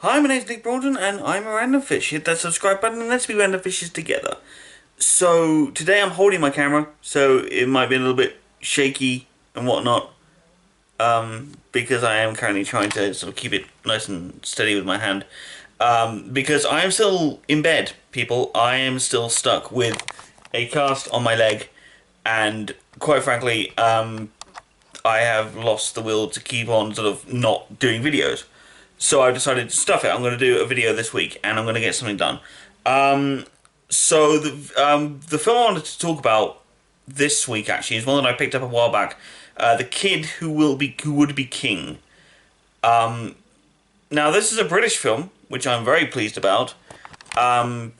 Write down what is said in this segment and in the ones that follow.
Hi, my name's Nick Broughton, and I'm a Randomfish. Hit that subscribe button and let's be Randomfishes together. So, today I'm holding my camera, so it might be a little bit shaky and whatnot, because I am currently trying to sort of keep it nice and steady with my hand. Because I am still in bed, people. I am still stuck with a cast on my leg, and quite frankly, I have lost the will to keep on sort of not doing videos. So I've decided to stuff it. I'm going to do a video this week, and I'm going to get something done. So the film I wanted to talk about this week actually is one that I picked up a while back. The Kid Who Would Be King. Now this is a British film, which I'm very pleased about. Um,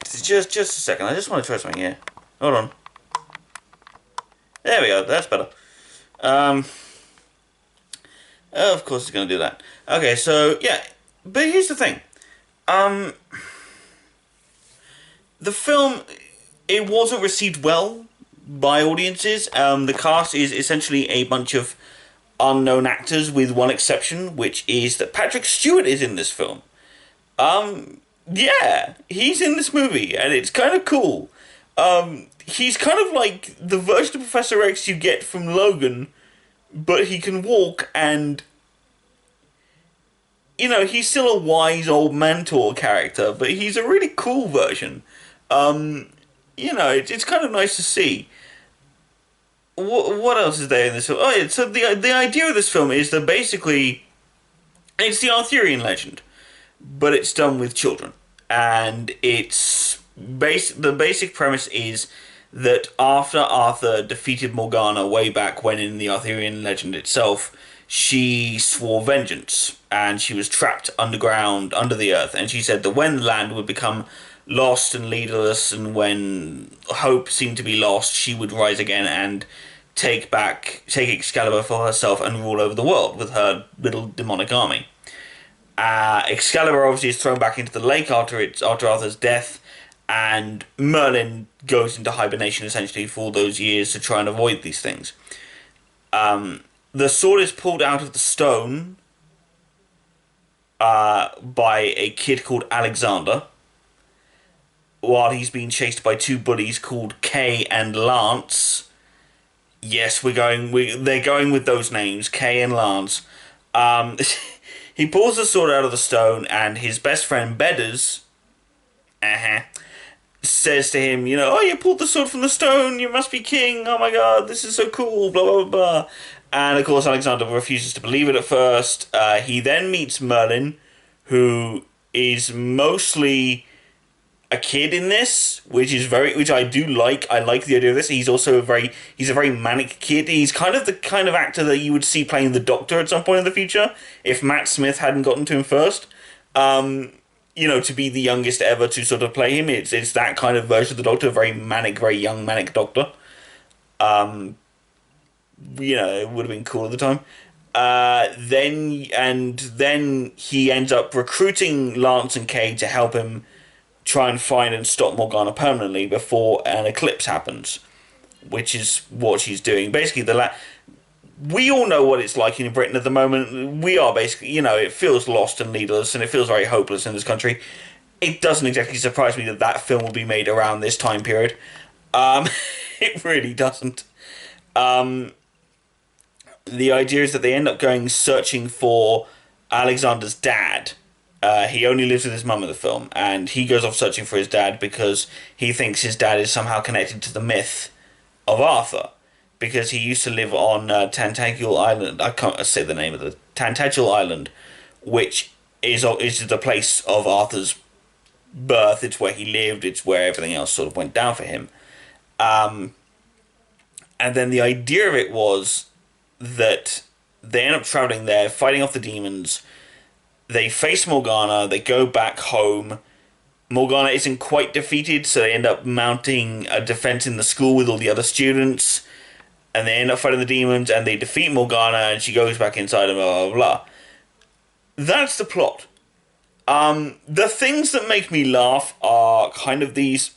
just a second. I just want to try something here. Hold on. There we go. That's better. Um, of course it's going to do that. Okay, so yeah, but here's the thing. Um, the film, it wasn't received well by audiences. The cast is essentially a bunch of unknown actors, with one exception, which is that Patrick Stewart is in this film. Yeah, he's in this movie, and it's kind of cool. He's kind of like the version of Professor X you get from Logan, but he can walk, and he's still a wise old mentor character, but he's a really cool version. It's kind of nice to see. What else is there in this film? Oh, yeah, so the idea of this film is that basically it's the Arthurian legend, but it's done with children, and the basic premise is that after Arthur defeated Morgana way back when in the Arthurian legend itself, she swore vengeance, and she was trapped underground under the earth, and she said that when the land would become lost and leaderless, and when hope seemed to be lost, she would rise again and take Excalibur for herself and rule over the world with her little demonic army. Excalibur obviously is thrown back into the lake after Arthur's death, and Merlin goes into hibernation essentially for all those years to try and avoid these things. The sword is pulled out of the stone by a kid called Alexander, while he's being chased by two bullies called Kay and Lance. Yes, they're going with those names, Kay and Lance. Um, he pulls the sword out of the stone, and his best friend Bedders, says to him, oh, you pulled the sword from the stone, you must be king, oh my god, this is so cool, blah, blah, blah. And of course, Alexander refuses to believe it at first. He then meets Merlin, who is mostly a kid in this, which I do like. I like the idea of this. He's also he's a very manic kid. He's kind of the kind of actor that you would see playing the Doctor at some point in the future, if Matt Smith hadn't gotten to him first. To be the youngest ever to sort of play him, it's that kind of version of the Doctor, very manic, very young manic Doctor. It would have been cool at the time. Then he ends up recruiting Lance and Kay to help him try and find and stop Morgana permanently before an eclipse happens, which is what she's doing. Basically, we all know what it's like in Britain at the moment. We are basically, it feels lost and leaderless, and it feels very hopeless in this country. It doesn't exactly surprise me that film will be made around this time period. It really doesn't. The idea is that they end up going searching for Alexander's dad. He only lives with his mum in the film, and he goes off searching for his dad because he thinks his dad is somehow connected to the myth of Arthur, because he used to live on Tantagel Island. I can't say the name of the Tantagel Island, which is the place of Arthur's birth. It's where he lived. It's where everything else sort of went down for him. And then the idea of it was that they end up traveling there, fighting off the demons. They face Morgana, they go back home. Morgana isn't quite defeated, so they end up mounting a defense in the school with all the other students. And they end up fighting the demons, and they defeat Morgana, and she goes back inside and blah, blah, blah. That's the plot. The things that make me laugh are kind of these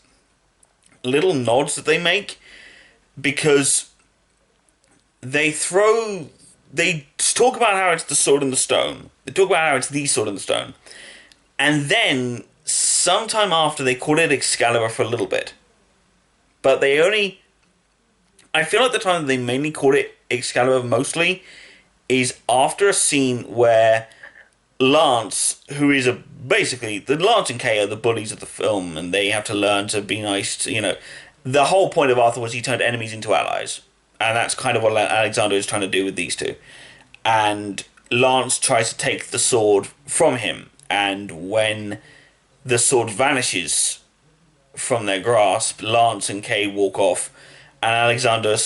little nods that they make, because they throw they talk about how it's the sword and the stone. They talk about how it's the sword and the stone. And then, sometime after, they call it Excalibur for a little bit. But they only... I feel like the time that they mainly called it Excalibur mostly is after a scene where Lance, who is basically... The Lance and Kay are the bullies of the film, and they have to learn to be nice to, The whole point of Arthur was he turned enemies into allies. And that's kind of what Alexander is trying to do with these two. And Lance tries to take the sword from him. And when the sword vanishes from their grasp, Lance and Kay walk off. And Alexander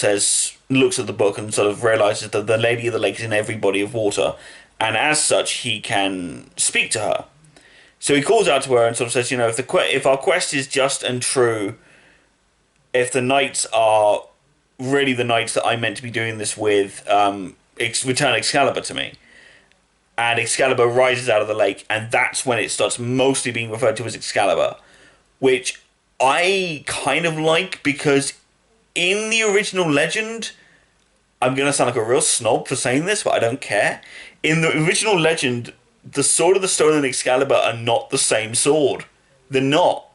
looks at the book and sort of realizes that the Lady of the Lake is in every body of water. And as such, he can speak to her. So he calls out to her and sort of says, if our quest is just and true, if the knights are really the knights that I meant to be doing this with, return Excalibur to me. And Excalibur rises out of the lake, and that's when it starts mostly being referred to as Excalibur, which I kind of like, because in the original legend, I'm going to sound like a real snob for saying this, but I don't care. In the original legend, the Sword of the Stone and Excalibur are not the same sword. They're not.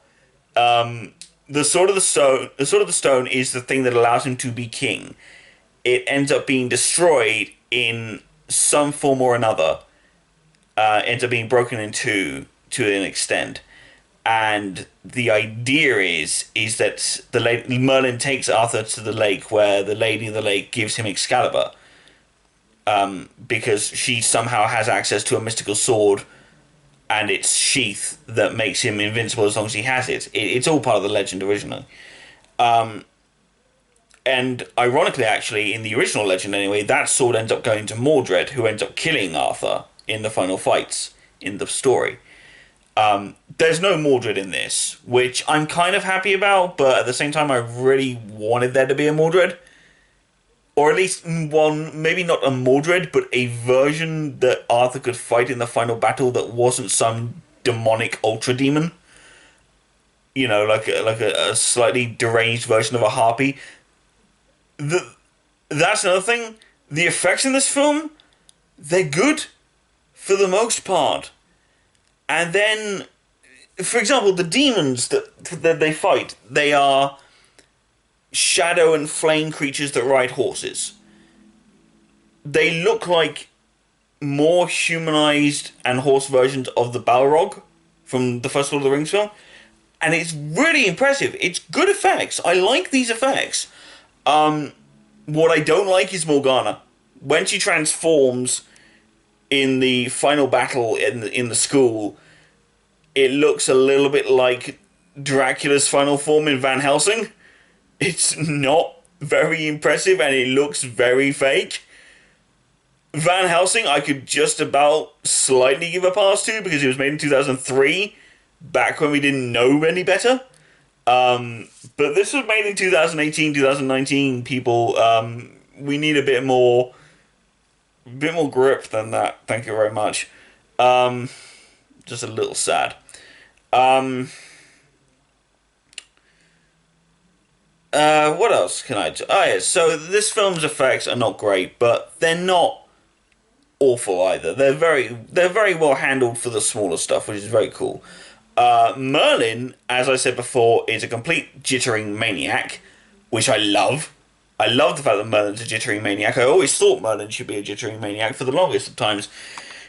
The Sword of the Stone is the thing that allows him to be king. It ends up being destroyed in some form or another. Ends up being broken in two to an extent. And the idea is that Merlin takes Arthur to the lake where the Lady of the Lake gives him Excalibur. Because she somehow has access to a mystical sword and its sheath that makes him invincible as long as he has it. It's all part of the legend originally. And ironically, actually, in the original legend anyway, that sword ends up going to Mordred, who ends up killing Arthur in the final fights in the story. There's no Mordred in this, which I'm kind of happy about, but at the same time I really wanted there to be a Mordred. Or at least one, maybe not a Mordred, but a version that Arthur could fight in the final battle that wasn't some demonic ultra demon. Like a slightly deranged version of a harpy. That's another thing. The effects in this film, they're good for the most part. And then, for example, the demons that they fight, they are shadow and flame creatures that ride horses. They look like more humanized and horse versions of the Balrog from the first Lord of the Rings film. And it's really impressive. It's good effects. I like these effects. What I don't like is Morgana. When she transforms in the final battle in the school, it looks a little bit like Dracula's final form in Van Helsing. It's not very impressive and it looks very fake. Van Helsing I could just about slightly give a pass to because it was made in 2003, back when we didn't know any better. But this was made in 2018, 2019, people. We need a bit more grip than that. Thank you very much. Just a little sad. What else can I do? Oh yeah, so this film's effects are not great, but they're not awful either. They're very well handled for the smaller stuff, which is very cool. Merlin, as I said before, is a complete jittering maniac, which I love. I love the fact that Merlin's a jittering maniac. I always thought Merlin should be a jittering maniac for the longest of times.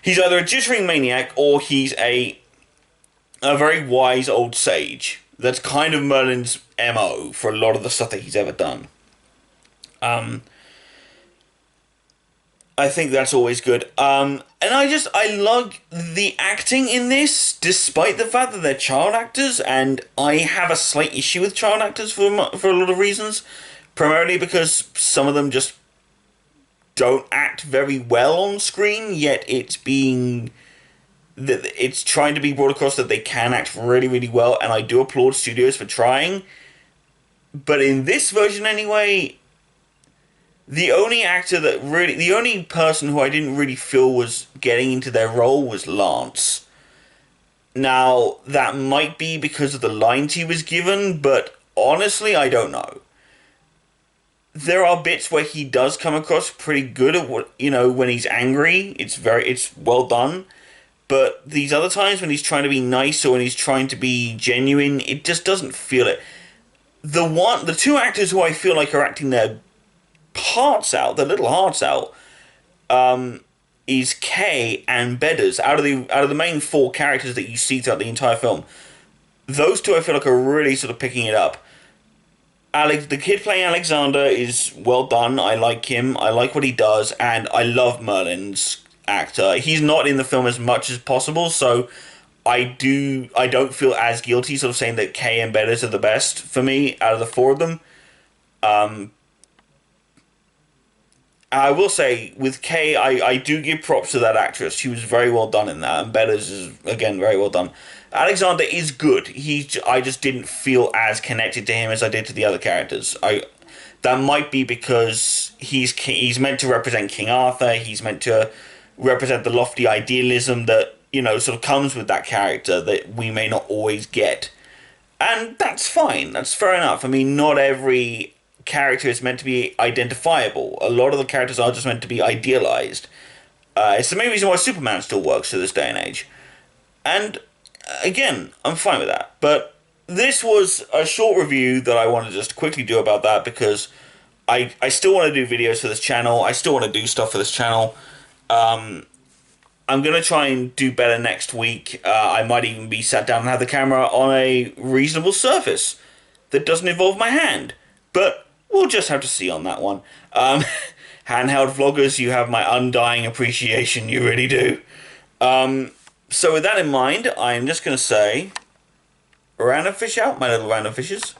He's either a jittering maniac or he's a very wise old sage. That's kind of Merlin's MO for a lot of the stuff that he's ever done. I think that's always good. And I love the acting in this, despite the fact that they're child actors, and I have a slight issue with child actors for a lot of reasons. Primarily because some of them just don't act very well on screen, yet it's trying to be brought across that they can act really, really well, and I do applaud studios for trying. But in this version anyway, the only person who I didn't really feel was getting into their role was Lance. Now, that might be because of the lines he was given, but honestly, I don't know. there are bits where he does come across pretty good at what, when he's angry. It's well done. But these other times when he's trying to be nice or when he's trying to be genuine, it just doesn't feel it. The two actors who I feel like are acting their hearts out, their little hearts out, is Kay and Bedders. Out of the main four characters that you see throughout the entire film, those two I feel like are really sort of picking it up. The kid playing Alexander is well done. I like him. I like what he does, and I love Merlin's actor. He's not in the film as much as possible, so I don't feel as guilty sort of saying that Kay and Bedders are the best for me out of the four of them. I will say with Kay, I do give props to that actress. She was very well done in that, and Bedders is again very well done. Alexander is good. I just didn't feel as connected to him as I did to the other characters. That might be because he's meant to represent King Arthur. He's meant to represent the lofty idealism that sort of comes with that character that we may not always get, and that's fine. That's fair enough. I mean, not every character is meant to be identifiable. A lot of the characters are just meant to be idealized. It's the main reason why Superman still works to this day and age. And again, I'm fine with that. But this was a short review that I wanted to just quickly do about that because I still want to do videos for this channel. I still want to do stuff for this channel. I'm going to try and do better next week. I might even be sat down and have the camera on a reasonable surface that doesn't involve my hand. But we'll just have to see on that one. Handheld vloggers, you have my undying appreciation. You really do. So with that in mind, I'm just going to say, Randomfish out, my little random fishes.